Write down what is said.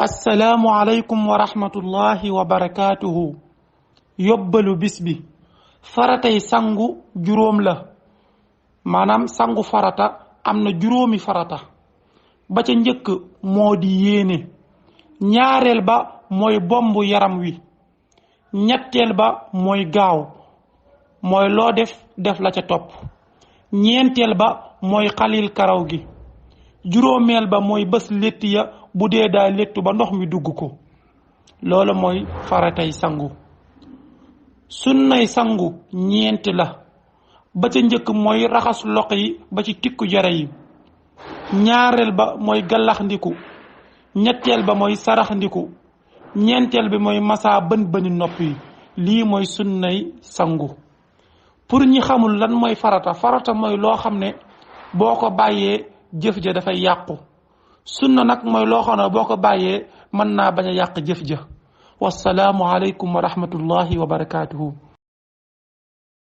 assalaamu aleykum wa rahmatullahi wa barakaatuhu. yóbbalu bis bi faratay sangu juróom la maanaam sangu farata am na juróomi farata. ba ca njëkk moo di yéene, ñaareel ba mooy bombu yaram wi, ñetteel ba mooy gaaw mooy loo def la ca topp, ñeenteel ba mooy xalil karaw gi, juróomeel ba mooy bés létt ya bu dee daa léttu ba ndox mi dugg ko. loolu mooy faratay sangu. sunnay sangu ñeenti la. ba ca njëkk mooy raxas loxo yi ba ci tikku jara yi, ñaareel ba mooy gallaxndiku, ñetteel ba mooy saraxndiku, ñeenteel bi mooy masaa bën bëni nopp yi. lii mooy sunnay sangu. pour ñi xamul lan mooy farata mooy loo xam ne boo ko bàyyee jëf ja dafay yàqu. sunna nag mooy loo xam ne boo ko bàyyee mën naa bañ a yàq jëf ja. wassalaamu aleykum wa rahmatullahi wa barakaatuhu.